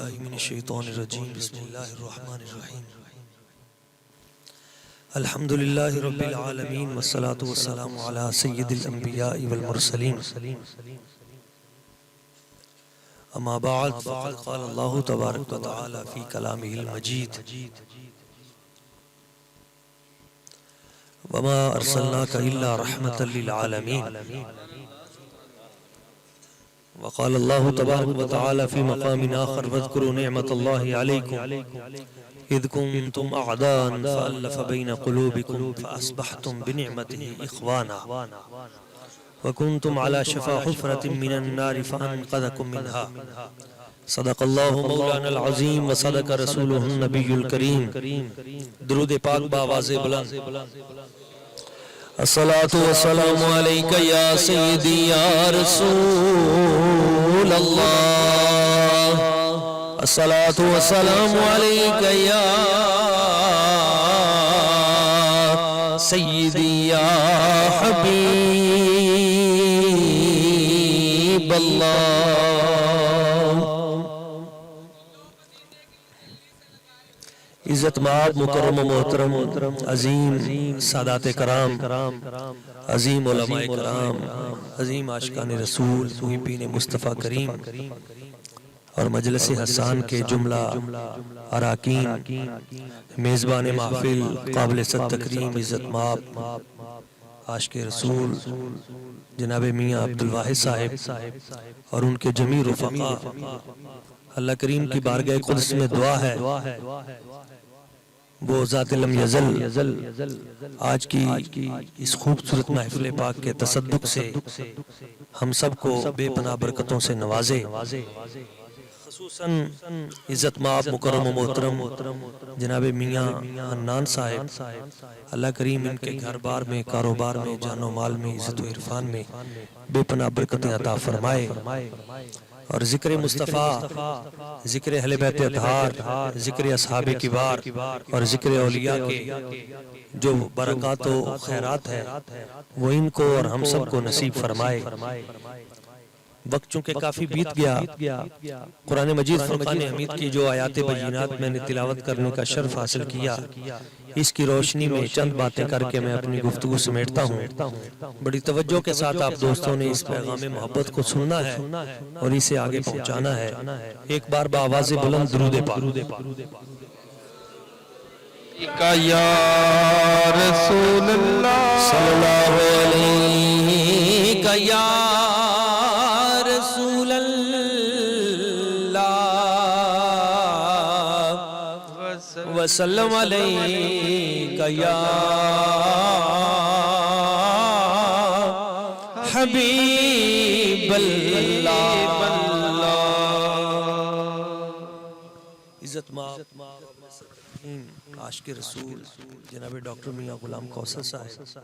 باللہ من الشیطان الرجیم بسم اللہ الرحمن الرحیم الحمدللہ رب العالمین والصلاة والسلام علی سید الانبیاء والمرسلین اما بعد فقد قال اللہ تبارک و تعالی فی کلامہ المجید وما ارسلناک الا رحمتا للعالمین وقال الله تبارك وتعالى في مقام آخر واذكروا نعمة الله عليكم إذ كنتم أعداء فألف بين قلوبكم فأصبحتم بنعمته إخوانا وكنتم على شفا حفرة من النار فأنقذكم منها صدق الله مولانا العظيم وصدق رسوله النبي الكريم درود پاک باواز بلند الصلاة والسلام عليك يا سيدي يا رسول الله الصلاة والسلام عليك يا سيدي يا حبيب الله عزت مآب مکرم و محترم عظیم سادات کرام عظیم علماء کرام عظیم عاشقان رسول محبین مصطفیٰ کریم اور مجلس حسان کے جملہ اراکین میزبان محفل قابل صد تکریم عزت مآب عاشق رسول جناب میاں عبدالواحد صاحب اور ان کے جمیع رفقا اللہ کریم کی بارگاہ قدس میں دعا ہے وہ ذات لم یزل آج کی اس خوبصورت محفل پاک کے تصدق سے ہم سب کو بے پناہ برکتوں سے نوازے خصوصاً عزت مآب مکرم و محترم جناب میاں حنان صاحب اللہ کریم ان کے گھر بار میں کاروبار میں جان و مال میں عزت و عرفان میں بے پناہ برکتیں عطا فرمائے اور ذکر مصطفیٰ ذکر اہل بیت اطہار ذکر اصحاب کبار اور ذکر اولیاء کے جو برکات و خیرات ہے وہ ان کو اور ہم سب کو نصیب فرمائے وقت چونکہ کافی بیت گیا قرآن مجید فرقان حمید کی جو آیات بینات میں نے تلاوت کرنے کا شرف حاصل کیا اس کی روشنی میں چند باتیں کر کے میں اپنی گفتگو سمیٹتا ہوں بڑی توجہ کے ساتھ آپ دوستوں نے اس پیغام محبت کو سننا ہے اور اسے آگے پہنچانا ہے ایک بار بآواز بلند درود پاک یا رسول اللہ صلی اللہ علیہ یا رسول اللہ وسلم علیک یا حبیب اللہ عزت مآب عاشق رسول جناب ڈاکٹر میاں غلام کوثر صاحب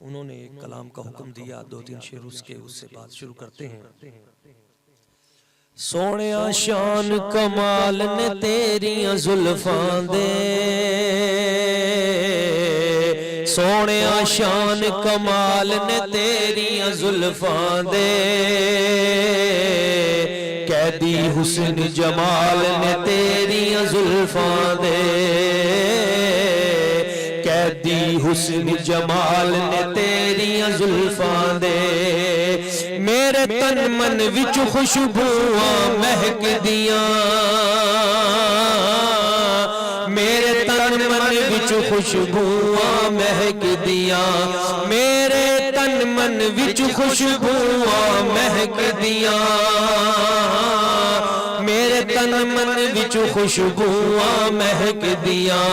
انہوں نے ایک کلام کا حکم دیا دو تین شعر اس کے اس سے بات شروع کرتے ہیں سونیا شان کمال نے تیریاں زلفاں دے سونیا شان کمال نے تیریاں زلفاں دے قیدی حسن جمال نے تیریاں زلفاں دے قیدی حسن جمال نے تیریاں زلفاں دے میرے تن من وچ خوشبوواں مہک دیاں میرے تن من وچ خوشبوواں مہک دیاں میرے تن من وچ خوشبوواں مہک دیاں میرے تن من وچ خوشبوواں مہک دیاں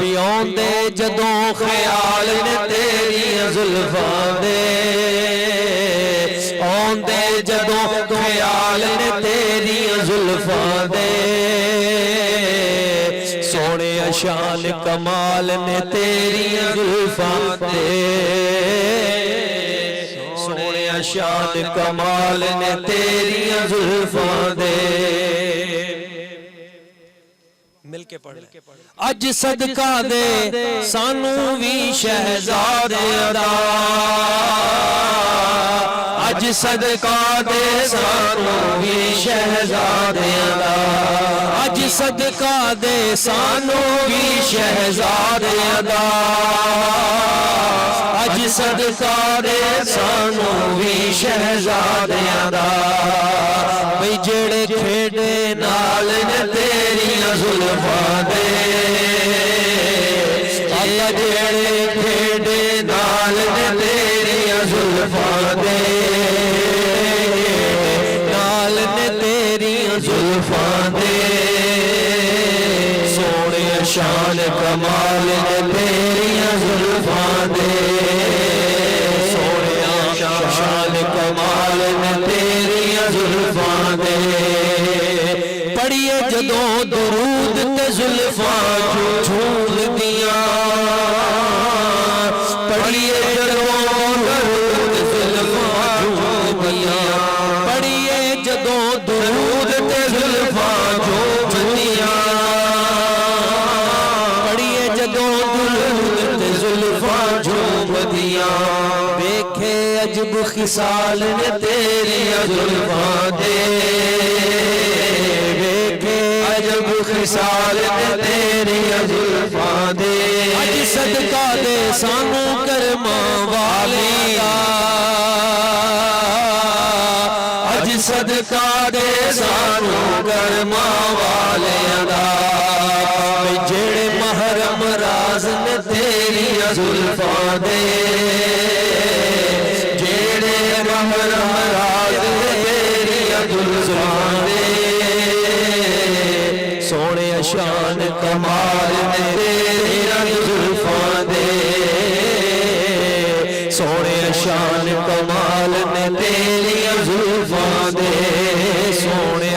بیاں دے جدوں خیال نے تیریاں زلفاں دے آندے جدوں خیال نے تیریاں زلفاں دے سونے شان کمال نے تیریاں زلفاں دے سونے شان کمال نے تیریاں زلفاں دے مل کے پڑھ لیں اج صدقہ دے سانو بھی شہزادے دا اج صدقہ دے سانو بھی شہزادے صدقہ دے سانو بھی شہزادے ادا اج صدقہ دے سانو بھی شہزادے ادا بھئی جڑے کھیڑے نال نے تیریاں زلفاں دے جڑے کھیڑے نال نے تیریاں زلفاں دے نال نے تیریاں زلفاں دے سونے شان کمال نے تیریاں زلفاں دے سونے شان کمال نے تیریاں زلفاں دے پڑھیے جدوں درود تے زلفاں جھول دیاں پڑھیے جدوں درود زلفاں جھول دیاں پڑھیے جدوں درود تے زلفاں جھول دیاں پڑھیے جدوں درود تے زلفاں جھول دیاں ویکھے عجب خصال نے تیریاں زلفاں دے عجب خصال نے تیریاں زلفاں دے اج صدقہ دے سانو کرماں والیا اج صدقہ دے سانو کرماں والیا دا جڑے محرم راز نے تیریاں زلفاں دے جڑے محرم راز نے تیریاں زلفاں دے سونے شان کمال نے تیریاں زلفاں دے سونے شان کمال نے تیریاں زلفاں دے سونے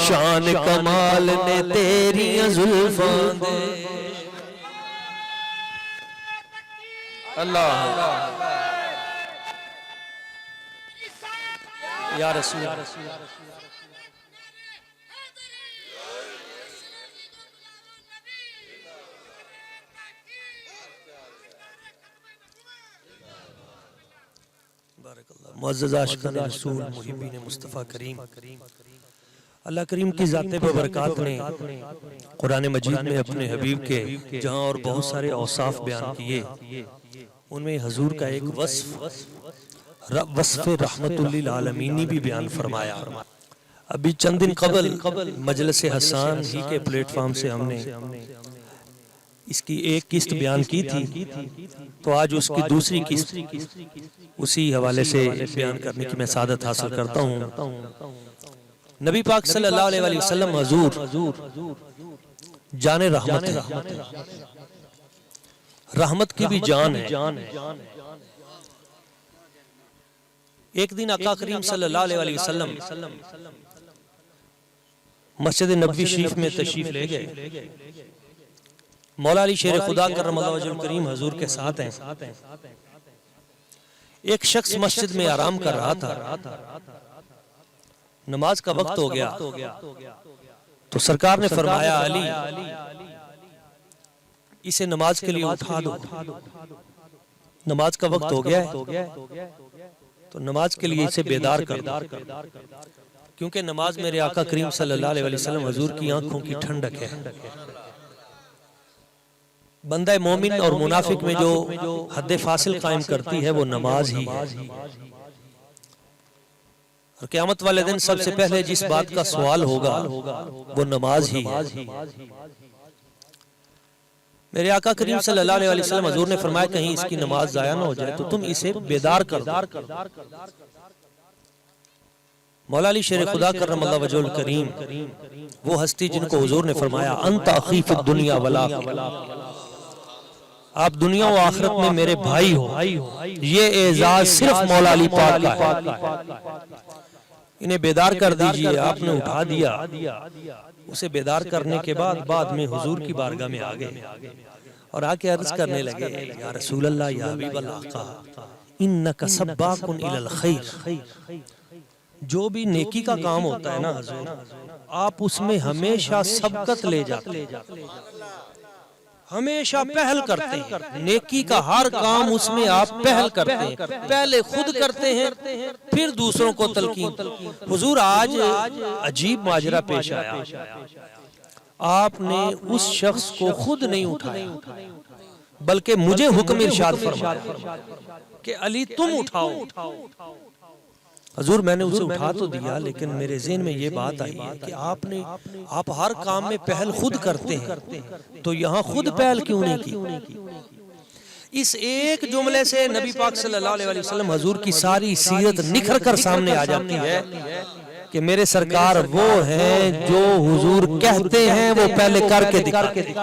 شان کمال نے تیریاں زلفاں دے اللہ یا رسول معزز عاشقان رسول محبین مصطفیٰ کریم اللہ کریم کی ذات ببرکات نے قرآن مجید میں اپنے حبیب کے جہاں اور بہت سارے اوصاف بیان کیے ان میں حضور کا ایک وصف رحمت للعالمینی بھی بیان فرمایا ابھی چند دن قبل مجلس حسان ہی کے پلیٹ فارم سے ہم نے اس کی ایک قسط بیان کی تھی تو آج اس کی دوسری قسط اسی حوالے سے بیان کرنے کی میں سعادت حاصل کرتا ہوں نبی پاک صلی اللہ علیہ وسلم حضور جان رحمت ہے رحمت کی بھی جان ہے ایک دن آقا کریم صلی اللہ علیہ وسلم مسجد نبوی شریف میں تشریف لے گئے مولا علی شیر خدا کرم اللہ وجہ الکریم حضور کے ساتھ ہیں ایک شخص مسجد میں آرام کر رہا تھا نماز کا وقت ہو گیا تو سرکار نے فرمایا علی اسے نماز کے لیے اٹھا دو نماز کا وقت ہو گیا ہے تو نماز کے لیے اسے بیدار کر دو کیونکہ نماز میرے آقا کریم صلی اللہ علیہ وسلم حضور کی آنکھوں کی ٹھنڈک ہے بندہ مومن اور منافق میں جو حد فاصل قائم کرتی ہے وہ نماز ہی ہے اور قیامت والے دن سب سے پہلے جس بات کا سوال ہوگا وہ نماز ہی ہے میرے آقا کریم صلی اللہ علیہ وسلم حضور نے فرمایا کہیں اس کی نماز ضائع نہ ہو جائے تو تم اسے بیدار کر دو مولا علی شیر خدا کرم اللہ وجہ الکریم وہ ہستی جن کو حضور نے فرمایا انت اخی فی الدنیا والآخرہ آپ دنیا و آخرت میں میرے بھائی ہو یہ اعزاز صرف مولا علی پاک کا ہے انہیں بیدار کر دیجئے آپ نے اٹھا دیا اسے بیدار کرنے کے بعد میں حضور کی بارگاہ میں آگئے اور آ کے عرض کرنے لگے یا رسول اللہ یا حبیب اللہ انکا سباق الی الخیر جو بھی نیکی کا کام ہوتا ہے نا حضور آپ اس میں ہمیشہ سبقت لے جاتے ہیں ہمیشہ پہل کرتے ہیں نیکی کا ہر کام اس میں آپ پہل کرتے ہیں پہلے خود کرتے ہیں پھر دوسروں کو تلقین حضور آج عجیب ماجرہ پیش آیا آپ نے اس شخص کو خود نہیں اٹھایا بلکہ مجھے حکم ارشاد فرمایا کہ علی تم اٹھاؤ۔ حضور میں نے اسے اٹھا تو دیا، لیکن میرے ذہن میں یہ بات آئی ہے کہ آپ ہر کام میں پہل خود کرتے ہیں، تو یہاں خود پہل کیوں نہیں کی؟ اس ایک جملے سے نبی پاک صلی اللہ علیہ وسلم حضور کی ساری سیرت نکھر کر سامنے آ جاتی ہے کہ میرے سرکار وہ ہیں جو حضور کہتے ہیں وہ پہلے کر کے دکھاتے ہیں۔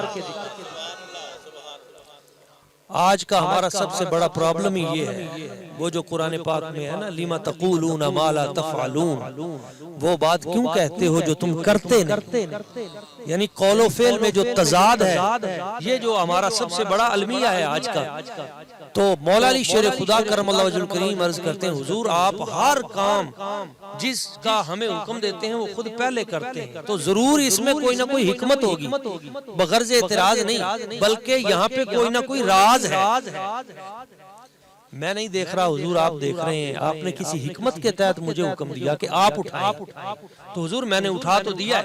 آج کا ہمارا سب سے بڑا پرابلم ہی یہ ہے، وہ جو قرآن پاک میں ہے نا، لِمَ تَقُولُونَ مَا لَا تَفْعَلُونَ، وہ بات کیوں کہتے ہو جو تم کرتے نہیں؟ یعنی قول و فعل میں جو تضاد ہے، یہ جو ہمارا سب سے بڑا المیہ ہے آج کا۔ تو مولا علی شیر خدا کرم اللہ وجہ الکریم عرض کرتے ہیں حضور آپ ہر کام جس کا ہمیں حکم دیتے ہیں وہ خود پہلے کرتے ہیں، تو ضرور اس میں کوئی نہ کوئی حکمت ہوگی، بغرض اعتراض نہیں، بلکہ یہاں پہ کوئی نہ کوئی راز ہے۔ میں نہیں دیکھ رہا حضور آپ دیکھ رہے ہیں، آپ نے کسی حکمت کے تحت مجھے حکم دیا کہ آپ اٹھائیں، تو حضور میں نے اٹھا تو دیا ہے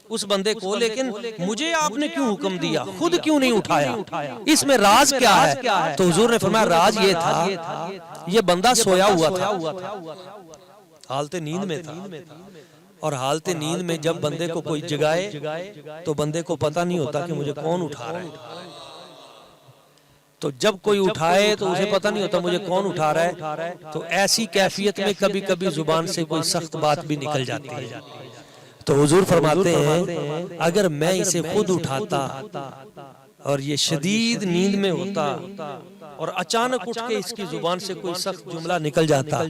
اس بندے کو، لیکن مجھے آپ نے کیوں حکم دیا، خود کیوں نہیں اٹھایا؟ اس میں راز کیا ہے؟ تو حضور نے فرمایا راز یہ تھا، یہ بندہ سویا ہوا تھا، حالت نیند میں تھا، اور حالت نیند میں جب بندے کو کوئی جگائے تو بندے کو پتہ نہیں ہوتا کہ مجھے کون اٹھا رہا ہے، تو جب کوئی اٹھائے تو اسے پتہ نہیں ہوتا مجھے کون اٹھا رہا ہے، تو ایسی کیفیت میں کبھی کبھی زبان سے کوئی سخت بات بھی نکل جاتی ہے۔ تو حضور فرماتے ہیں اگر میں اسے خود اٹھاتا اور یہ شدید نیند میں ہوتا اور اچانک اٹھ کے اس کی زبان سے کوئی سخت جملہ نکل جاتا،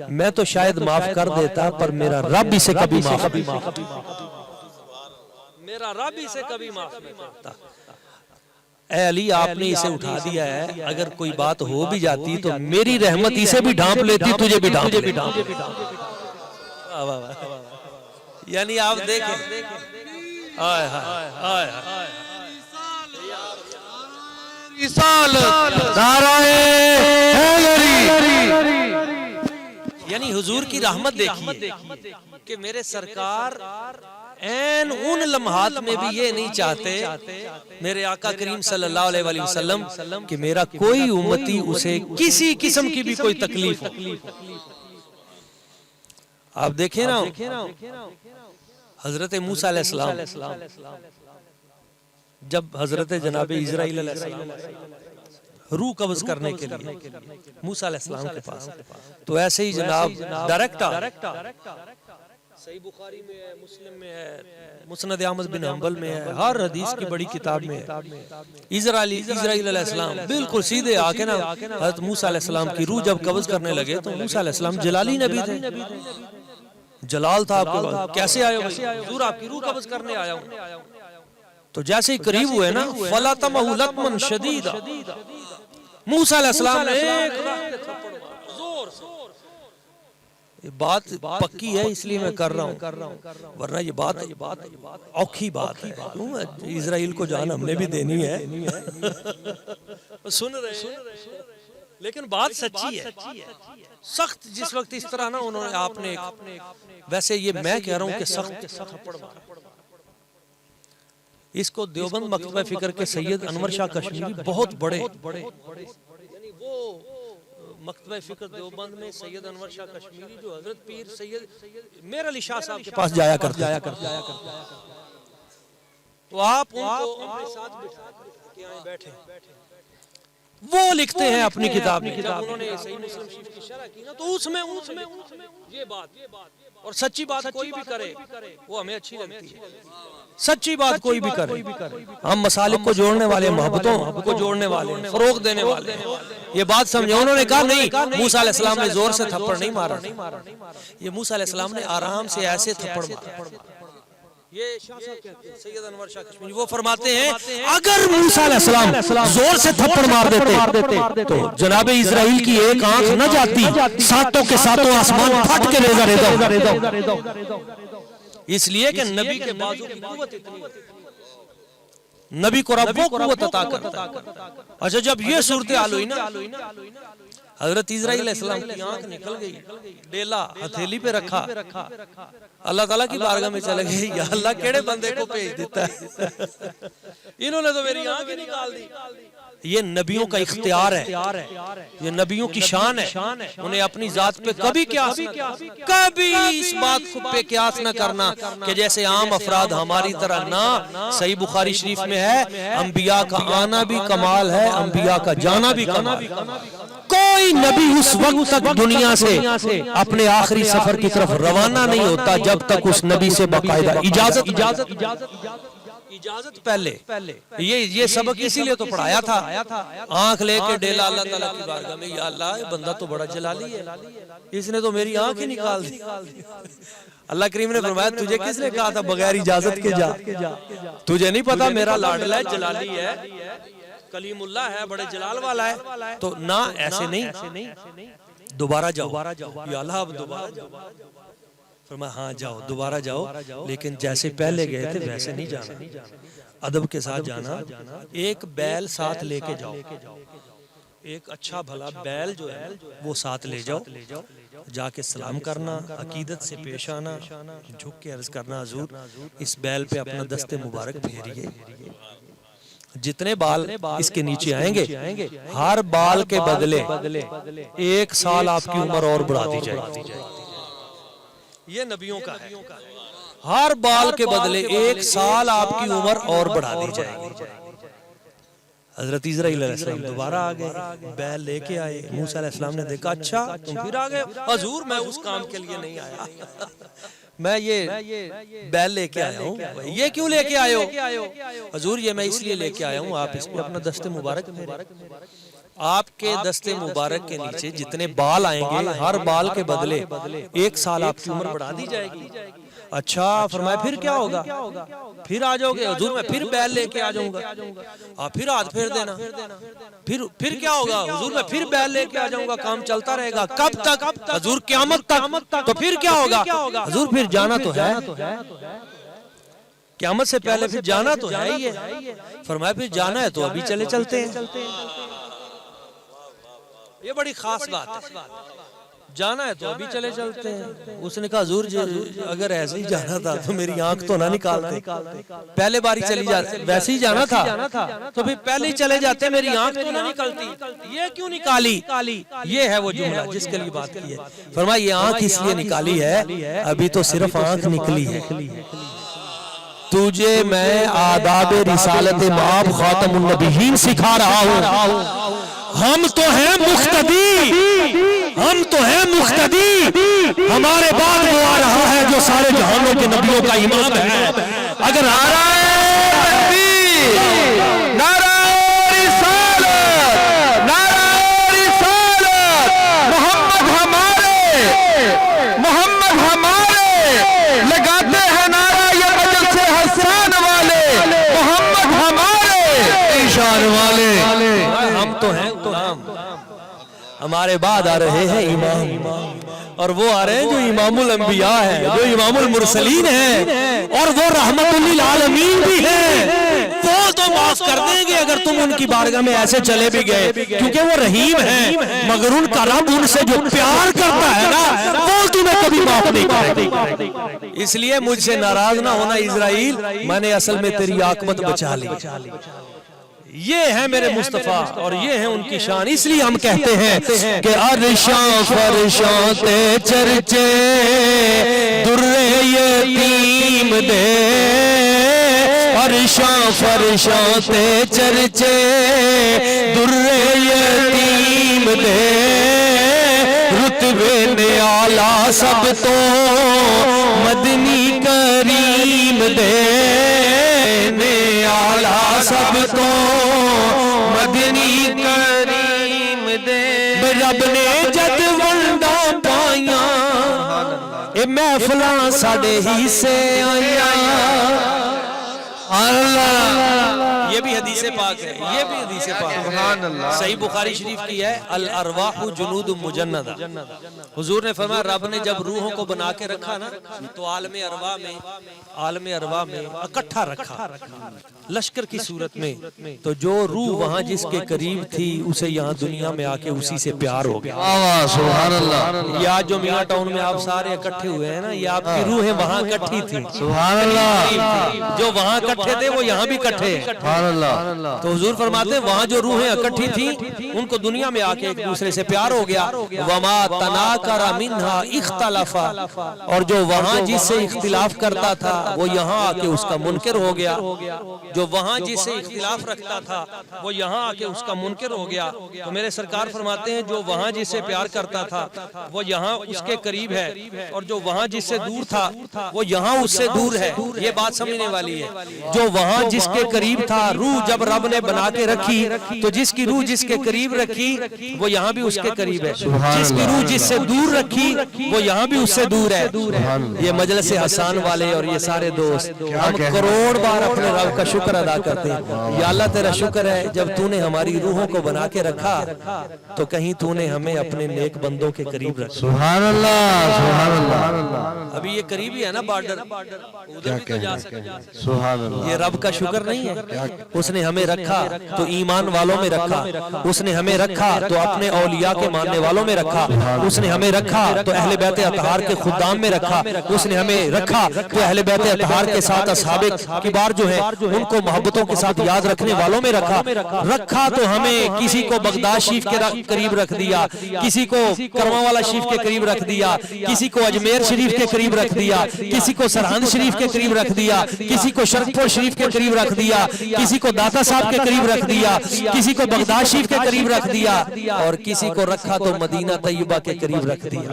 میں تو شاید معاف کر دیتا، پر میرا رب اسے کبھی معاف نہیں کرتا۔ اے علی آپ نے اسے اٹھا دیا ہے، اگر کوئی بات ہو بھی جاتی تو میری رحمت اسے بھی ڈھانپ لیتی، تجھے بھی ڈھانپ لیتی۔ یعنی آپ دیکھیں یعنی حضور کی رحمت دیکھیے کہ میرے سرکار این ان لمحات میں بھی یہ نہیں چاہتے میرے آقا کریم صلی اللہ علیہ وسلم کہ میرا کوئی امتی اسے کسی قسم کی بھی کوئی تکلیف ہو۔ آپ دیکھیں نا حضرت موسیٰ علیہ السلام جب حضرت جناب اسرائیل علیہ السلام روح قبض کرنے کے لیے موسیٰ علیہ السلام کے پاس، تو ایسے ہی جناب ڈائریکٹ صحیح بخاری میں ہے، مسلم میں ہے، مسند احمد بن حنبل میں ہے، ہر حدیث کی بڑی کتاب میں ہے، اسرائیل علیہ السلام بالکل سیدھے آکے نا حضرت موسیٰ علیہ السلام کی روح جب قبض کرنے لگے تو موسیٰ علیہ السلام جلالی نبی تھے، جلال تھا آپ کے بعد، کیسے آئے ہو؟ حضور آپ کی روح قبض کرنے آیا ہوں۔ تو جیسے ہی قریب ہوئے نا فَلَطَمَهُ لَطْمًا شَدِيدًا، موسیٰ علیہ السلام نے ایک زور سے، بات پکی ہے اس لیے میں کر رہا ہوں، ورنہ یہ بات اوکھی بات ہے، اسرائیل کو جان ہم نے بھی دینی ہے، سن رہے ہیں، لیکن بات سچی ہے۔ سخت جس وقت اس طرح نا انہوں نے آپ نے، ویسے یہ میں کہہ رہا ہوں کہ سخت تھپڑ مارا، اس کو دیوبند مکتبہ فکر کے سید انور شاہ کشمیری بہت بڑے، یعنی وہ مکتبہ فکر دیوبند میں سید انور شاہ کشمیری جو حضرت پیر سید میر علی شاہ صاحب کے پاس جایا کرتے، تو آپ ان کو اپنے ساتھ بٹھا کے آئیں بیٹھے، وہ لکھتے ہیں اپنی کتاب میں، جب انہوں نے صحیح مسلم شریف کی شرح کی نا تو اس میں یہ بات، اور سچی بات کوئی بھی کرے وہ ہمیں اچھی لگتی ہے، سچی بات کوئی بھی کرے، ہم مسالک کو جوڑنے والے، محبتوں کو جوڑنے والے، فروغ دینے والے، یہ بات سمجھے۔ انہوں نے کہا نہیں، موسیٰ علیہ السلام نے زور سے تھپڑ نہیں مارا، یہ موسیٰ علیہ السلام نے آرام سے ایسے تھپڑ مارا۔ یہ شاہ صاحب کہتے ہیں، سید انور شاہ کشمیری، وہ فرماتے ہیں اگر موسیٰ علیہ السلام زور سے تھپڑ مار دیتے تو جناب اسرائیل کی ایک آنکھ نہ جاتی، ساتوں کے ساتوں آسمان پھٹ کے ریزہ، اس لیے کہ نبی کے بازو کی قوت اتنی ہے، نبی کو رب وہ قوت عطا کرتا ہے۔ اچھا جب یہ صورتحال ہوئی نا حضرت اسرائیل علیہ السلام کی آنکھ نکل گئی، ڈیلا ہتھیلی پہ رکھا، اللہ تعالیٰ کی بارگاہ میں چلے گئے، یا اللہ کیڑے بندے کو بھیج دیتا ہے، انہوں نے تو میری آنکھ ہی نکال دی۔ یہ نبیوں کا اختیار ہے، یہ نبیوں کی شان ہے، انہیں اپنی ذات پہ کبھی قیاس نہ، کبھی اس بات پہ قیاس نہ کرنا کہ جیسے عام افراد ہماری طرح نہ۔ صحیح بخاری شریف میں ہے انبیاء کا آنا بھی کمال ہے، انبیاء کا جانا بھی کمال ہے۔ کوئی نبی اس وقت تک دنیا سے اپنے آخری سفر کی طرف روانہ نہیں ہوتا جب تک اس نبی سے باقاعدہ اجازت پہلے۔ یہ سبق اسی لیے تو پڑھایا تھا، آنکھ لے کے ڈیلا اللہ تعالیٰ کی بارگاہ میں، یا اللہ یہ بندہ تو بڑا جلالی ہے، اس نے تو میری آنکھ ہی نکال دی۔ اللہ کریم نے فرمایا تجھے کس نے کہا تھا بغیر اجازت کے جا؟ تجھے نہیں پتا میرا لاڈلا ہے، جلالی ہے، کلیم اللہ ہے، بڑے جلال والا ہے، تو نہ ایسے نہیں، دوبارہ جاؤ، یا اللہ اب دوبارہ جاؤ۔ فرمایا ہاں جاؤ، دوبارہ جاؤ، لیکن جیسے پہلے گئے تھے ویسے نہیں جانا، ادب کے ساتھ جانا۔ ایک بیل ساتھ لے کے جاؤ، ایک اچھا بھلا بیل جو ہے وہ ساتھ لے جاؤ، جا کے سلام کرنا، عقیدت سے پیش آنا، جھک کے عرض کرنا حضور اس بیل پہ اپنا دست مبارک پھیریے، جتنے بال اس کے نیچے آئیں گے ہر بال کے بدلے 1 سال آپ کی عمر اور بڑھا دی جائے گی۔ یہ نبیوں کا ہے، ہر بال کے بدلے 1 سال آپ کی عمر اور بڑھا دی جائے گی۔ حضرت اسرائیل علیہ السلام دوبارہ آگئے، بیل لے کے آئے، موسیٰ علیہ السلام نے دیکھا اچھا تم پھر آگئے، حضور میں اس کام کے لیے نہیں آیا، میں یہ بیل لے کے آیا ہوں۔ یہ کیوں لے کے آئے ہو؟ حضور یہ میں اس لیے لے کے آیا ہوں آپ اس پہ اپنا دست مبارک پھیریں۔ آپ کے دست مبارک کے نیچے جتنے بال آئیں گے ہر بال کے بدلے 1 سال آپ کی عمر بڑھا دی جائے گی۔ اچھا فرمایا پھر کیا ہوگا؟ پھر آ جاؤ گے حضور میں پھر بیل لے کے آ جاؤں گا، آپ پھر ہاتھ پھیر دینا، پھر کیا ہوگا حضور میں پھر بیل لے کے آ جاؤں گا، کام چلتا رہے گا۔ کب تک؟ حضور قیامت تک۔ تو پھر کیا ہوگا حضور؟ پھر جانا تو ہے، قیامت سے پہلے پھر جانا تو ہے ہی ہے۔ فرمایا پھر جانا ہے تو ابھی چلے چلتے ہیں۔ یہ بڑی خاص بات ہے، جانا ہے تو ابھی چلے چلتے ہیں۔ اس نے کہا حضور اگر ایسے ہی جانا تھا تو میری آنکھ تو نہ نکالتے، پہلے باری چلی جاتے، ویسے ہی جانا تھا تو پھر پہلے ہی چلے جاتے، میری آنکھ تو نہ نکلتی، یہ کیوں نکالی؟ یہ ہے وہ جملہ جس کے لیے بات کی ہے۔ فرمایا یہ آنکھ اس لیے نکالی ہے، ابھی تو صرف آنکھ نکلی ہے، تجھے میں آداب رسالت مآب خاتم النبیین سکھا رہا ہوں۔ ہم تو ہیں مقتدی، ہم تو ہیں مقتدی، ہمارے بعد وہ آ رہا ہے جو سارے جہانوں کے نبیوں کا امام ہے۔ اگر آ رہا ہے تکبیر، نعرہ رسالت، نعرہ رسالت، محمد ہمارے، لگاتے ہیں نعرہ یہ مجلس حسان والے، محمد ہمارے، شان والے، ہم تو ہیں غلام، ہمارے بعد آ رہے ہیں امام، اور وہ آ رہے ہیں جو امام الانبیاء ہیں، جو امام المرسلین ہیں، اور وہ رحمت للعالمین بھی ہیں۔ وہ تو معاف کر دیں گے اگر تم ان کی بارگاہ میں ایسے چلے بھی گئے، کیونکہ وہ رحیم ہیں، مگر ان کا رب ان سے جو پیار کرتا ہے نا وہ تمہیں کبھی معاف نہیں کرے گا۔ اس لیے مجھ سے ناراض نہ ہونا اسرائیل، میں نے اصل میں تیری عاقبت بچا لی۔ یہ ہے میرے مصطفیٰ اور یہ ہے ان کی شان، اس لیے ہم کہتے ہیں کہ عرشاں فرشاں تے چرچے در یتیم دے، عرشاں فرشاں تے چرچے در یتیم دے، رتبے نے اعلیٰ سب تو مدنی کریم دے، نے اعلیٰ سب تو مدنی کریم دے۔ رب نے جد ونڈا پائیاں اے محفلاں ساڈے ہی سے آئیاں، اللہ یہ بھی حدیث پاک ہے، یہ بھی حدیث پاک ہے، سبحان اللہ۔ صحیح بخاری شریف کی ہے، الارواح جنود مجندہ۔ حضور نے فرمایا رب نے جب روحوں کو بنا کے رکھا نا تو عالم ارواح میں اکٹھا رکھا لشکر کی صورت میں، تو جو روح وہاں جس کے قریب تھی اسے یہاں دنیا میں آ کے اسی سے پیار ہو گیا۔ سبحان اللہ۔ یہ آج جو میاں ٹاؤن میں آپ سارے اکٹھے ہوئے ہیں نا، یہ آپ کی روحیں وہاں اکٹھی تھی، سبحان اللہ۔ جو وہاں اکٹھے تھے وہ یہاں بھی اکٹھے ہیں۔ سبحان اللہ۔ تو حضور فرماتے ہیں وہاں جو روحیں اکٹھی تھیں ان کو دنیا میں آ کے ایک دوسرے سے پیار ہو گیا۔ وما تناکر منہا اختلافا، اور جو وہاں جس سے اختلاف کرتا تھا وہ یہاں آ کے اس کا منکر ہو گیا، جو وہاں جس سے اختلاف رکھتا تھا وہ یہاں آ کے اس کا منکر ہو گیا۔ تو میرے سرکار فرماتے ہیں جو وہاں جس سے پیار کرتا تھا وہ یہاں اس کے قریب ہے، اور جو وہاں جس سے دور تھا وہ یہاں اس سے دور ہے۔ یہ بات سمجھنے والی ہے، جو وہاں جس کے قریب تھا، روح جب رب نے بنا کے رکھی تو جس کی روح جس کے قریب رکھی وہ یہاں بھی اس کے قریب ہے، جس کی روح جس سے دور رکھی وہ یہاں بھی اس سے دور ہے۔ یہ مجلس حسان والے اور یہ سارے دوست ہم کروڑ بار اپنے رب کا شکر ادا کرتے ہیں۔ یا اللہ تیرا شکر ہے جب تو نے ہماری روحوں کو بنا کے رکھا تو کہیں تو نے ہمیں اپنے نیک بندوں کے قریب رکھا۔ سبحان اللہ، سبحان اللہ۔ ابھی یہ قریب ہی ہے نا بارڈر، ادھر بھی تو جا سکتے ہیں۔ سبحان اللہ۔ یہ رب کا شکر نہیں ہے؟ اس نے ہمیں رکھا تو ایمان والوں میں رکھا، اس نے ہمیں رکھا تو اپنے اولیاء کے ماننے والوں میں رکھا، اس نے ہمیں رکھا تو اہل بیت اطہار کے خدام میں رکھا، اس نے ہمیں رکھا تو اہل بیت اطہار کے ساتھ اصحاب کبار جو ہے ان کو محبتوں کے ساتھ یاد رکھنے والوں میں رکھا تو ہمیں کسی کو بغداد شریف کے قریب رکھ دیا، کسی کو کرما والا شریف کے قریب رکھ دیا، کسی کو اجمیر شریف کے قریب رکھ دیا، کسی کو سرہند شریف کے قریب رکھ دیا، کسی کو شرقپور شریف کے قریب رکھ دیا، کسی کو داتا صاحب کے قریب رکھ دیا، کسی کو بغداد شریف کے قریب رکھ دیا، اور کسی کو رکھا تو مدینہ طیبہ کے قریب رکھ دیا۔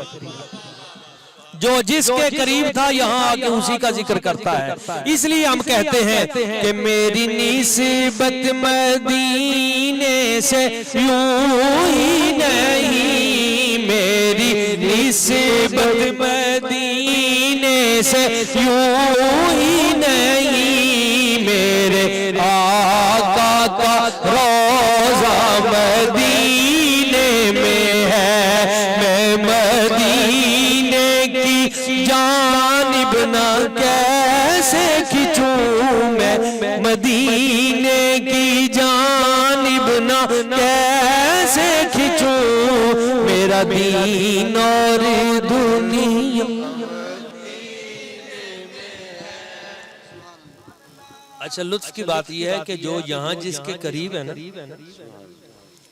جو جس کے قریب تھا یہاں آ کے اسی کا ذکر کرتا ہے۔ اس لیے ہم کہتے ہیں کہ میری نسبت مدینے سے یوں ہی نہیں، میری نسبت مدینے سے یوں ہی نہیں، میرے آقا کا روضہ مدینے میں ہے، میں مدینے کی جانب نہ کیسے کھچوں، میں مدینے کی جانب نہ کیسے کھچوں، میرا دین اور دنیا۔ اچھا لطف کی بات یہ ہے کہ جو یہاں جس کے قریب ہے نا،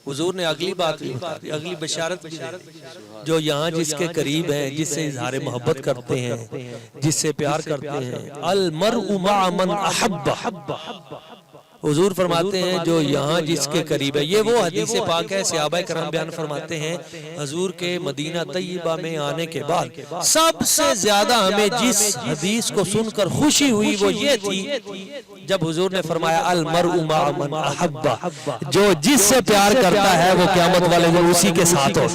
حضور نے اگلی بات بھی بتا دی، اگلی بشارت بھی دی، جو یہاں جس کے قریب ہے، جس سے اظہار محبت کرتے ہیں، جس سے پیار کرتے ہیں، المرء مع من احب، حضور فرماتے ہیں جو یہاں جس کے قریب ہے۔ یہ وہ حدیث پاک ہے، صحابہ کرام بیان فرماتے ہیں حضور کے مدینہ طیبہ میں آنے کے بعد سب سے زیادہ ہمیں جس حدیث کو سن کر خوشی ہوئی وہ یہ تھی جب حضور نے فرمایا المرء مع من احب، جو جس سے پیار کرتا ہے وہ قیامت والے دن اسی کے ساتھ ہو۔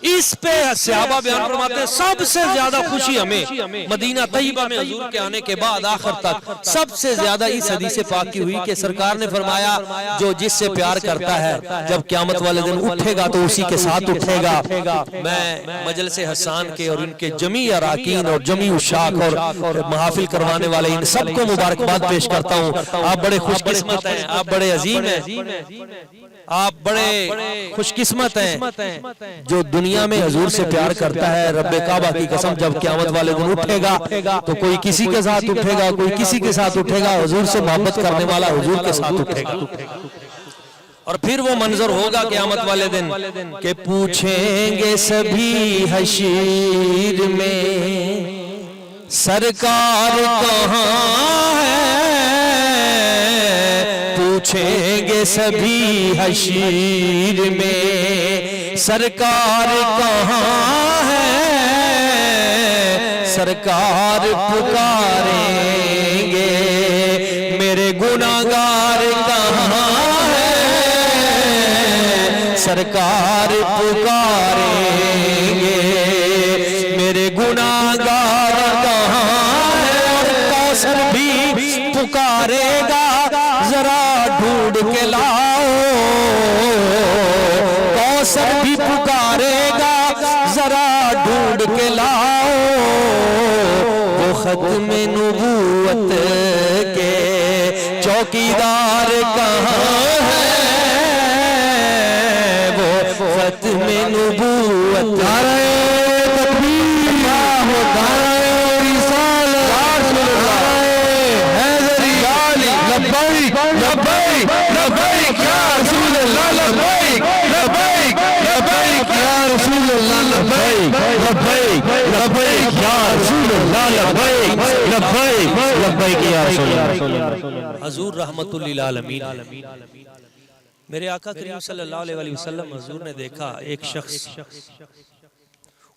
اس پہ صحابہ بیان فرماتے ہیں سب سے زیادہ خوشی ہمیں مدینہ طیبہ میں حضور کے آنے کے بعد آخر تک سب سے زیادہ اس حدیث پاک کی ہوئی کہ سرکار نے فرمایا جو جس سے پیار کرتا ہے جب قیامت والے دن اٹھے گا تو اسی کے ساتھ اٹھے گا۔ میں مجلس حسان کے اور ان کے جمیع اراکین اور جمیع اشاق اور محافل کروانے والے ان سب کو مبارکباد پیش کرتا ہوں۔ آپ بڑے خوش قسمت ہیں، آپ بڑے عظیم ہیں، آپ بڑے خوش قسمت ہیں جو دنیا میں حضور سے پیار کرتا ہے۔ رب کعبہ کی قسم جب قیامت والے دن اٹھے گا تو کوئی کسی کے ساتھ اٹھے گا، کوئی کسی کے ساتھ اٹھے گا، حضور سے محبت کرنے والا حضور کے ساتھ اٹھے گا۔ اور پھر وہ منظر ہوگا قیامت والے دن کہ پوچھیں گے سبھی حشیر میں سرکار کہاں ہے، پوچھیں گے سبھی حشیر میں سرکار کہاں ہے، سرکار پکاریں گے میرے گناہگار کہاں ہے، سرکار پکاریں گے میرے گناہگار کہاں ہے، اور کوثر بھی پکارے گا ذرا ڈھونڈ کے لاؤ، کوثر بھی پکارے گا ذرا ڈھونڈ کے لاؤ، وہ ختم نبوت کے چوکیدار کہاں ہے، وہ ختم نبوت نعرہ تکبیر، نعرہ رسالت، نعرہ حیدری، لبیک لبیک لبیک یا رسول اللہ، لبیک لبیک لبیک یا رسول اللہ، لبیک لبیک لبیک یا رسول اللہ، لبیک لبیک لبیک یا رسول اللہ۔ حضور رحمت للعالمین، میرے آقا کریم صلی اللہ علیہ وسلم حضور نے دیکھا ایک شخص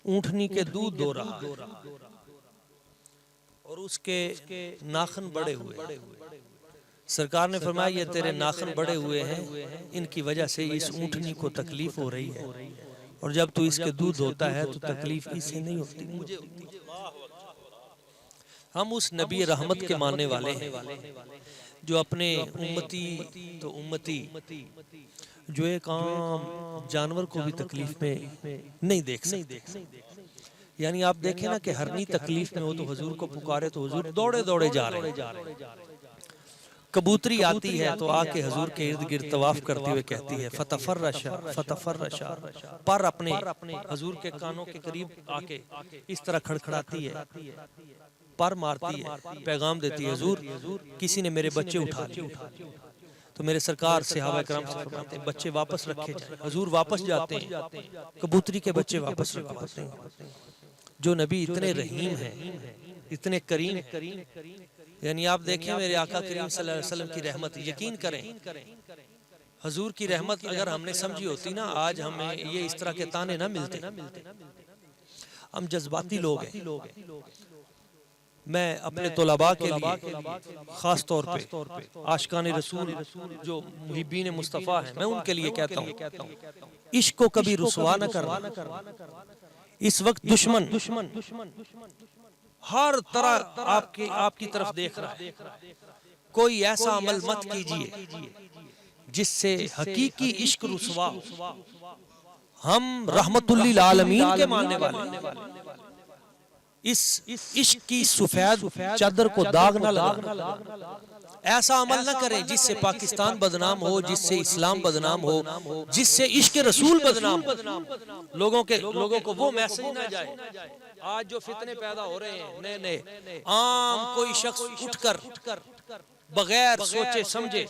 اونٹنی کے دودھ دو رہا اور اس کے ناخن بڑے ہوئے، سرکار نے فرمایا یہ تیرے ناخن بڑے ہوئے ہیں، ان کی وجہ سے اس اونٹنی کو تکلیف ہو رہی ہے، اور جب تو اس کے دودھ ہوتا ہے تو تکلیف اسے نہیں ہوتی، مجھے ہوتی ہے۔ ہم اس نبی رحمت کے ماننے والے ہیں جو اپنے امتی تو امتی، جو ایک عام جانور کو بھی تکلیف میں نہیں دیکھ سکتے، یعنی آپ دیکھیں نا کہ ہرنی تکلیف میں ہو تو حضور کو پکارے تو حضور دوڑے دوڑے جا رہے ہیں۔ کبوتری آتی ہے تو آ کے حضور کے ارد گرد طواف کرتے ہوئے کہتی ہے فتفرشا فتفرشا، پر اپنے حضور کے کانوں کے قریب آ کے اس طرح کھڑکھڑاتی ہے، پر مارتی ہے، پیغام دیتی ہے حضور کسی نے میرے بچے اٹھا لیے، تو میرے سرکار صحابہ کرام سے فرماتے ہیں بچے واپس رکھے جائیں، حضور واپس جاتے ہیں، کبوتری کے بچے واپس رکھواتے ہیں۔ جو نبی اتنے رحیم ہیں، اتنے کریم، یعنی آپ دیکھیں میرے آقا کریم صلی اللہ علیہ وسلم کی رحمت، یقین کریں حضور کی رحمت اگر ہم نے سمجھی ہوتی نا آج ہمیں یہ اس طرح کے تانے نہ ملتے۔ ہم جذباتی لوگ ہیں، میں اپنے طلباء کے لیے خاص طور پہ عاشقان رسول جو محبین مصطفیٰ ہیں میں ان کے لیے کہتا ہوں عشق کو کبھی رسوا نہ کرنا۔ اس وقت دشمن ہر طرح آپ کی طرف دیکھ رہا ہے، کوئی ایسا عمل مت کیجئے جس سے حقیقی عشق رسوا ہو۔ ہم رحمت للعالمین کے ماننے والے اس عشق کی سفید چادر کو داغ نہ لگا، ایسا عمل نہ کریں جس سے پاکستان بدنام ہو، جس سے اسلام بدنام ہو، جس سے عشق رسول بدنام ہو، لوگوں کو وہ میسج نہ جائے۔ آج جو فتنے پیدا ہو رہے ہیں نئے نئے، عام کوئی شخص اٹھ کر بغیر سوچے سمجھے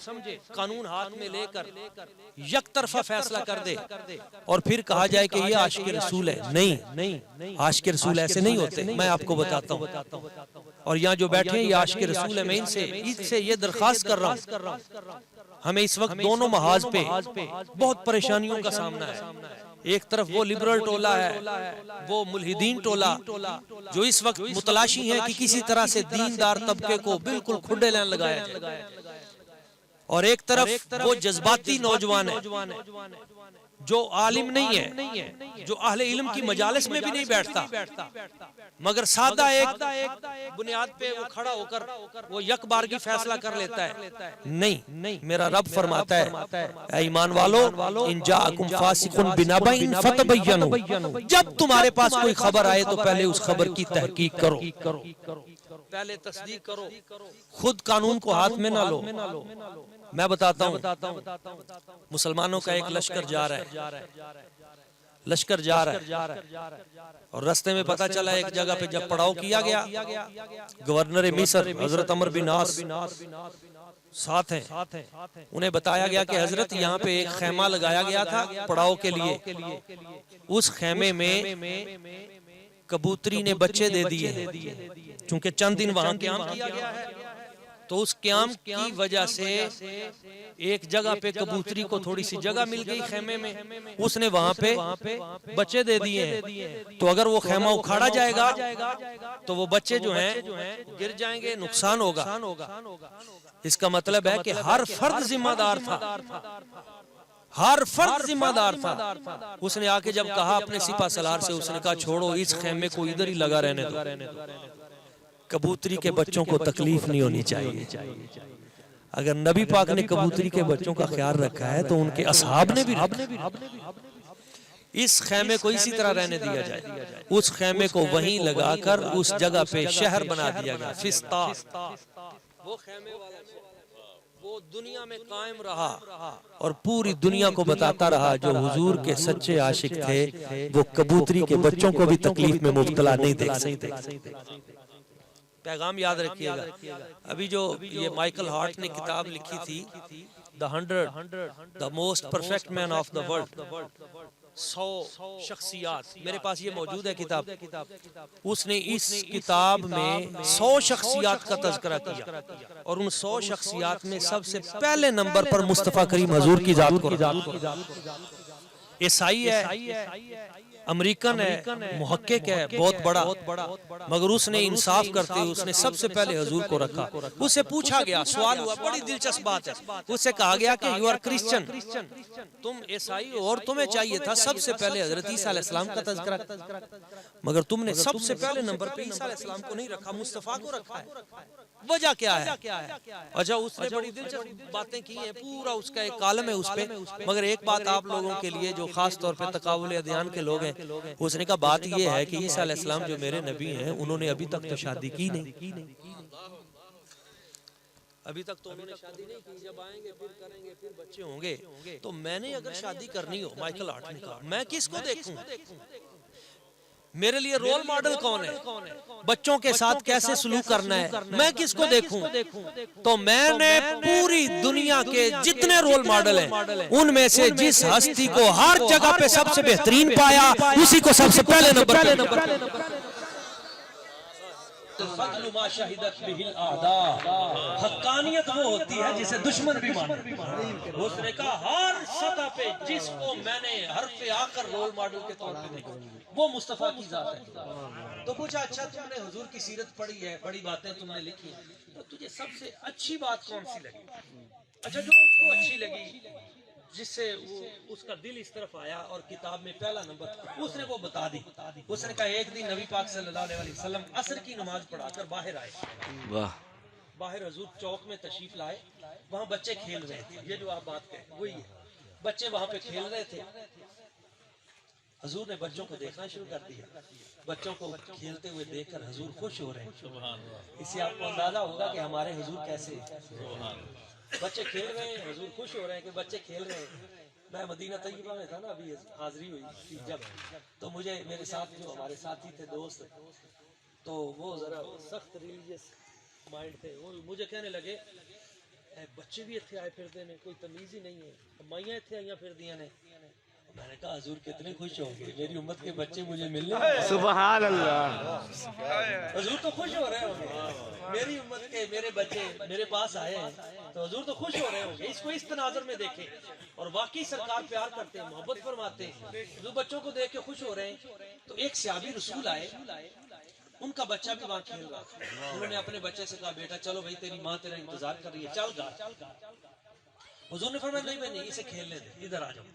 قانون ہاتھ میں لے کر یک طرفہ فیصلہ کر دے اور پھر کہا جائے کہ یہ عاشق رسول ہے، نہیں، عاشق رسول ایسے نہیں ہوتے، میں آپ کو بتاتا ہوں۔ اور یہاں جو بیٹھے ہیں یہ عاشق رسول ہے، میں ان سے یہ درخواست کر رہا ہوں، ہمیں اس وقت دونوں محاذ پہ بہت پریشانیوں کا سامنا ہے۔ ایک طرف وہ لبرل ٹولہ ہے، وہ ملحدین ٹولہ جو اس وقت متلاشی ہیں کہ کسی طرح سے دیندار طبقے کو بالکل کھڈے لین لگایا جائے، اور ایک طرف وہ جذباتی نوجوان ہے جو عالم نہیں ہے، جو اہل علم کی مجالس میں بھی نہیں بیٹھتا، مگر سادہ ایک بنیاد پہ وہ کھڑا ہو کر وہ یک بارگی فیصلہ کر لیتا ہے۔ نہیں، میرا رب فرماتا ہے اے ایمان والو ان جاءکم فاسق بنبأ فتبینوا، جب تمہارے پاس کوئی خبر آئے تو پہلے اس خبر کی تحقیق کرو، پہلے تصدیق کرو، خود قانون کو ہاتھ میں نہ لو۔ میں بتاتا ہوں مسلمانوں کا ایک لشکر جا رہا ہے اور رستے میں پتا چلا ایک جگہ پہ جب پڑاؤ کیا گیا، گورنر مصر حضرت عمر بن عاص ساتھ ہیں، انہیں بتایا گیا کہ حضرت یہاں پہ ایک خیمہ لگایا گیا تھا پڑاؤ کے لیے، اس خیمے میں کبوتری نے بچے دے دیے، چونکہ چند دن وہاں قیام کیا گیا ہے تو اس قیام کی وجہ سے ایک جگہ پہ کبوتری کو تھوڑی سی جگہ مل گئی خیمے میں، اس نے وہاں پہ بچے دے دیے ہیں، تو اگر وہ خیمہ اکھاڑا جائے گا تو وہ بچے جو ہیں گر جائیں گے، نقصان ہوگا۔ اس کا مطلب ہے کہ ہر فرد ذمہ دار تھا، ہر فرد ذمہ دار تھا۔ اس نے آ کے جب کہا اپنے سپہ سالار سے، اس نے کہا چھوڑو اس خیمے کو ادھر ہی لگا رہنے دو، کبوتری کے بچوں کو تکلیف نہیں ہونی چاہیے۔ اگر نبی پاک نے کبوتری کے بچوں کا خیال رکھا ہے تو ان کے اصحاب نے بھی اس خیمے کو اسی طرح رہنے دیا جائے. اس خیمے کو وہیں لگا کر اس جگہ پہ شہر بنا دیا گیا فسطاط. وہ خیمے والا وہ دنیا میں قائم رہا اور پوری دنیا کو بتاتا رہا جو حضور کے سچے عاشق تھے وہ کبوتری کے بچوں کو بھی تکلیف میں مبتلا نہیں دیکھ سکتے. پیغام یاد رکھیے گا. ابھی جو یہ مائیکل ہارٹ نے کتاب لکھی تھی The Most Perfect Man of the World, 100 شخصیات, میرے پاس یہ موجود ہے کتاب. اس نے اس کتاب میں 100 شخصیات کا تذکرہ کیا اور ان 100 شخصیات میں سب سے پہلے نمبر پر مصطفیٰ کریم حضور کی ذات کو رکھا. عیسائی ہے, امریکن ہے, محقق ہے بہت بڑا, مگر اس نے انصاف کرتے ہوئے اس نے سب سے پہلے حضور کو رکھا. اس سے پوچھا گیا, سوال ہوا, بڑی دلچسپ بات ہے. اس سے کہا گیا کہ یو آر کرسچن, تم عیسائی ہو اور تمہیں چاہیے تھا سب سے پہلے حضرت عیسیٰ علیہ السلام کا تذکرہ, مگر تم نے سب سے پہلے نمبر پہ عیسیٰ علیہ السلام کو نہیں رکھا, مصطفیٰ کو رکھا ہے. وجہ کیا ہے؟ اچھا اس نے بڑی دلچسپ باتیں کی ہیں, پورا اس کا ایک کالم ہے اس پہ, مگر ایک بات آپ لوگوں کے لیے جو خاص طور پہ تقابل ادیان کے لوگ ہیں, اس نے کہا بات یہ ہے کہ عیسیٰ علیہ السلام جو میرے نبی ہیں انہوں نے ابھی تک تو شادی کی نہیں, ابھی تک تو انہوں نے شادی نہیں کی, جب آئیں گے پھر کریں گے, پھر بچے ہوں گے. تو میں نے اگر شادی کرنی ہو, مائیکل ہارٹ نے کہا, میں کس کو دیکھوں؟ میرے لیے رول ماڈل کون ہے؟ بچوں کے ساتھ کیسے سلوک کرنا ہے میں کس کو دیکھوں؟ تو میں نے پوری دنیا کے جتنے رول ماڈل ہیں ان میں سے جس ہستی کو ہر جگہ پہ سب سے بہترین پایا اسی کو سب سے پہلے نمبر پہ. فضل ما شہدت بہ الاعداء, حقانیت وہ ہوتی ہے جسے دشمن بھی مانے. اس نے کہا ہر سطح پہ جس کو میں نے حرف آ کر رول ماڈل کے طور پہ دیکھا وہ مصطفیٰ کی ذات ہے. تو پوچھا اچھا تم نے حضور کی سیرت پڑھی ہے, بڑی باتیں تم نے لکھی, تو تجھے سب سے اچھی بات کون سی لگی؟ اچھا جو اس کو اچھی لگی, جس سے اس کا دل اس طرف آیا اور کتاب میں پہلا نمبر, اس نے وہ بتا دی. اس نے کہا ایک دن نبی پاک صلی اللہ علیہ وسلم عصر کی نماز پڑھا کر باہر آئے. باہر حضور چوک میں تشریف لائے, وہاں بچے کھیل رہے تھے. یہ جو آپ بات کہیں وہی ہے, بچے وہاں پہ کھیل رہے تھے. حضور نے بچوں کو دیکھنا شروع کر دیا. بچوں کو کھیلتے ہوئے دیکھ کر حضور خوش ہو رہے ہیں. اس سے آپ کو اندازہ ہوگا کہ ہمارے حضور کیسے ہیں. بچے کھیل رہے ہیں, حضور خوش ہو رہے ہیں کہ بچے کھیل رہے ہیں. میں مدینہ طیبہ میں تھا نا, ابھی حاضری ہوئی تھی جب, تو مجھے میرے ساتھ جو ہمارے ساتھی تھے دوست, تو وہ ذرا سخت ریلیجیس مائنڈ تھے. وہ مجھے کہنے لگے بچے بھی اتنے آئے پھرتے ہیں, کوئی تمیز ہی نہیں ہے, مائیاں اتنے آئیاں پھر دیا نے. میں نے کہا حضور کتنے خوش ہوں گے, میری امت کے بچے مجھے ملنے. سبحان اللہ, حضور تو خوش ہو رہے ہوں گے, میری امت کے میرے بچے میرے پاس آئے ہیں, تو حضور تو خوش ہو رہے ہوں گے. اس کو اس تناظر میں دیکھیں, اور واقعی سرکار پیار کرتے ہیں, محبت فرماتے ہیں. جو بچوں کو دیکھ کے خوش ہو رہے ہیں, تو ایک صحابی رسول آئے, ان کا بچہ بھی وہاں کھیل رہا تھا. انہوں نے اپنے بچے سے کہا بیٹا چلو بھائی تیری ماں تیرا انتظار کر رہی ہے, چل گا. حضور نے فرمایا نہیں, میں نہیں, اسے کھیلنے دے, ادھر آ جاؤ.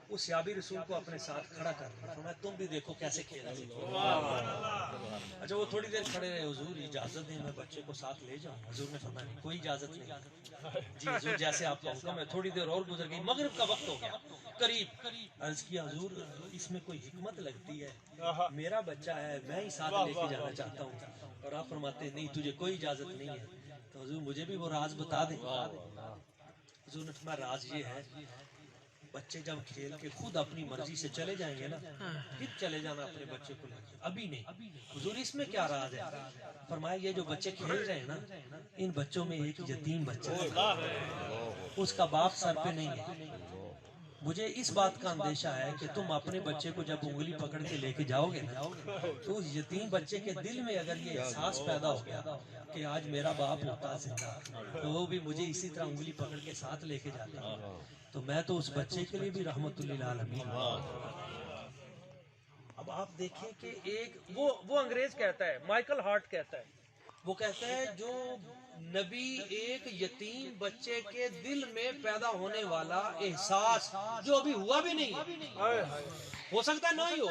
اس صحابی رسول کو اپنے ساتھ کھڑا کر دیا, فرمایا تم بھی دیکھو کیسے کھیلنا سیکھو. اچھا وہ تھوڑی دیر کھڑے رہے, حضور اجازت دیں میں بچے کو ساتھ لے جاؤں. حضور نے فرمایا نہیں, کوئی اجازت نہیں. جی حضور جیسے آپ کا حکم ہے. تھوڑی دیر اور گزر گئی, مغرب کا وقت ہو گیا قریب. عرض کیا حضور اس میں کوئی حکمت لگتی ہے, میرا بچہ ہے, میں ہی ساتھ لے کے جانا چاہتا ہوں. اور آپ فرماتے نہیں تجھے کوئی اجازت نہیں ہے. تو حضور مجھے بھی وہ راز بتا دیں. حضور نے فرمایا راز یہ ہے, بچے جب کھیل کے خود اپنی مرضی سے چلے جائیں گے نا, پھر چلے جانا اپنے بچے کو لے کے, ابھی نہیں. حضور اس میں کیا راز ہے؟ فرمایا یہ جو بچے کھیل رہے ہیں نا, ان بچوں میں ایک یتیم بچہ ہے, اس کا باپ سر پہ نہیں ہے. مجھے اس بات کا اندیشہ ہے کہ تم اپنے بچے کو جب انگلی پکڑ کے لے کے جاؤ گے نا, تو اس یتیم بچے کے دل میں اگر یہ احساس پیدا ہو گیا کہ آج میرا باپ ہوتا زندہ, تو وہ بھی مجھے اسی طرح انگلی پکڑ کے ساتھ لے کے جاتا, تو میں تو اس بچے کے لیے بھی رحمت للعالمین. اب آپ دیکھیں کہ ایک وہ انگریز کہتا ہے, مائیکل ہارٹ کہتا ہے, وہ کہتا ہے جو نبی ایک یتیم بچے کے دل میں پیدا ہونے والا احساس جو ابھی ہوا بھی نہیں ہے, ہو سکتا ہے نہ ہی ہو,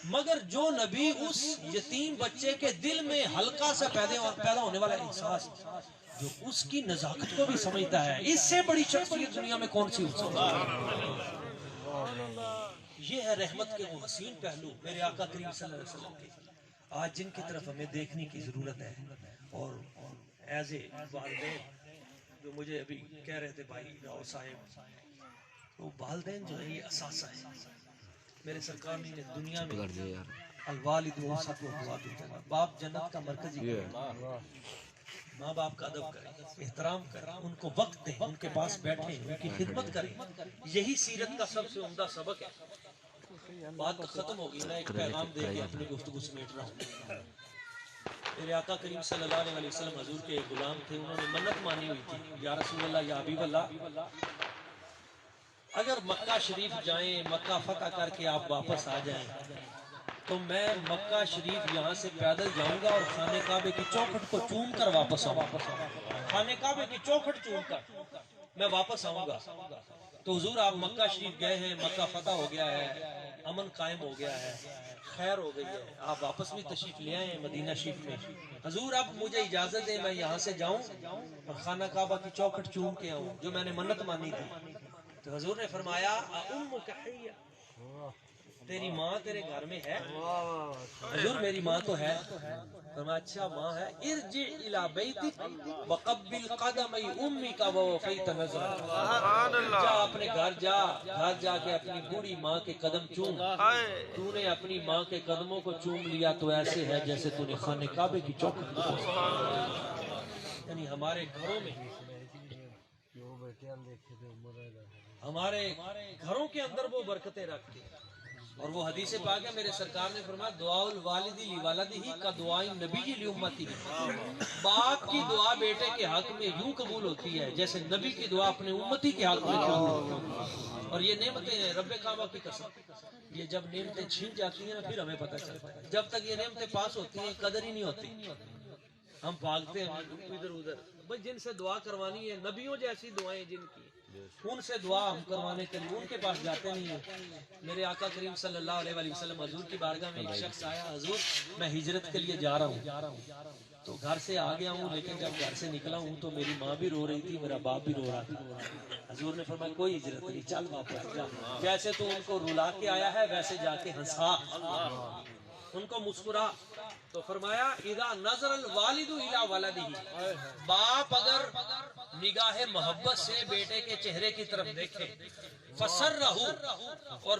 مگر جو نبی اس یتیم بچے کے دل میں ہلکا سا پیدا ہونے والا احساس، جو اس کی نزاکت کو بھی سمجھتا ہے، اس سے بڑی شخصیت دنیا میں کون سی ہو سکتی ہے؟ یہ ہے رحمت کے وہ حسین پہلو میرے آقا کریم صلی اللہ علیہ وسلم کے، آج جن کی طرف ہمیں دیکھنے کی ضرورت ہے۔ اور ایز اے والدین جو مجھے ابھی کہہ رہے تھے بھائی راؤ صاحب، وہ والدین جو ہیں یہ اثاثہ ہیں۔ میرے سرکار نے دنیا میں الوالد اوسط الجنہ، باپ جنت کا مرکز ہی ہے۔ ماں باپ کا ادب کریں، احترام کریں، ان کو وقت دیں، ان کے پاس بیٹھیں، ان کی خدمت کریں، یہی سیرت کا سب سے عمدہ سبق ہے۔ بات ختم ہوگی، میں ایک پیغام دے کے اپنی گفتگو سمیٹ رہا ہوں۔ میرے آقا کریم صلی اللہ علیہ وسلم حضور کے ایک غلام تھے، انہوں نے منت مانی ہوئی تھی، یا رسول اللہ یا حبیب اللہ، اگر مکہ شریف جائیں، مکہ فتح کر کے آپ واپس آ جائیں تو میں مکہ شریف یہاں سے پیدل جاؤں گا اور خانہ کعبے کی چوکھٹ کو چوم کر واپس آؤں گا، خانہ کعبے کی چوکھٹ چوم کر میں واپس آؤں گا۔ تو حضور آپ مکہ شریف گئے ہیں، مکہ فتح ہو گیا ہے، امن قائم ہو گیا ہے، خیر ہو گئی ہے، آپ واپس بھی تشریف لے آئے ہیں مدینہ شریف میں، حضور اب مجھے اجازت دیں میں یہاں سے جاؤں اور خانہ کعبہ کی چوکھٹ چوم کے آؤں جو میں نے منت مانی تھی۔ تو حضور نے فرمایا اُمُّکَ حِیَّةٌ، تیری ماں تیرے گھر میں ہے؟ حضور میری ماں تو ہے۔ فرمایا اچھا ماں ہے، ارجع الی بیتک وقبل قدمی امیک ووفیت نذرک، جا اپنے گھر جا کے اپنی بوڑھی ماں کے قدم چوم، تو نے اپنی ماں کے قدموں کو چوم لیا تو ایسے ہے جیسے تو نے خانہ کعبے کی چوکھٹ کو۔ یعنی ہمارے گھروں میں، ہمارے گھروں کے اندر وہ برکتیں رکھتے ہیں۔ اور وہ حدیث پاک ہے، میرے سرکار نے فرمایا دعاء الوالد لولدہ کا دعاء النبی لامتہ، باپ کی دعا بیٹے کے حق میں یوں قبول ہوتی ہے جیسے نبی کی دعا اپنے امتی کے حق میں قبول ہوتی ہے۔ اور یہ نعمتیں ہیں رب کعبہ کی قسم، یہ جب نعمتیں چھین جاتی ہیں نا پھر ہمیں پتہ چلتا ہے، جب تک یہ نعمتیں پاس ہوتی ہیں قدر ہی نہیں ہوتی، ہم بھاگتے ہیں ادھر ادھر۔ بھائی جن سے دعا کروانی ہے، نبیوں جیسی دعائیں جن کی، ان سے دعا ہم کروانے کے لیے ان کے پاس جاتے نہیں ہیں۔ میرے آقا کریم صلی اللہ علیہ وسلم حضور کی بارگاہ میں ایک شخص آیا، حضور میں ہجرت کے لیے جا رہا ہوں، تو گھر سے آ گیا ہوں، لیکن جب گھر سے نکلا ہوں تو میری ماں بھی رو رہی تھی، میرا باپ بھی رو رہا تھا۔ حضور نے فرمایا کوئی ہجرت نہیں، چل واپس جا، جیسے تو ان کو رلا کے آیا ہے ویسے جا کے ہنسا، ان کو مسکرا۔ تو فرمایا اذا نظر الوالد الی ولدہ، باپ اگر نگاہ محبت سے بیٹے کے چہرے کی طرف دیکھے، فسرہ، اور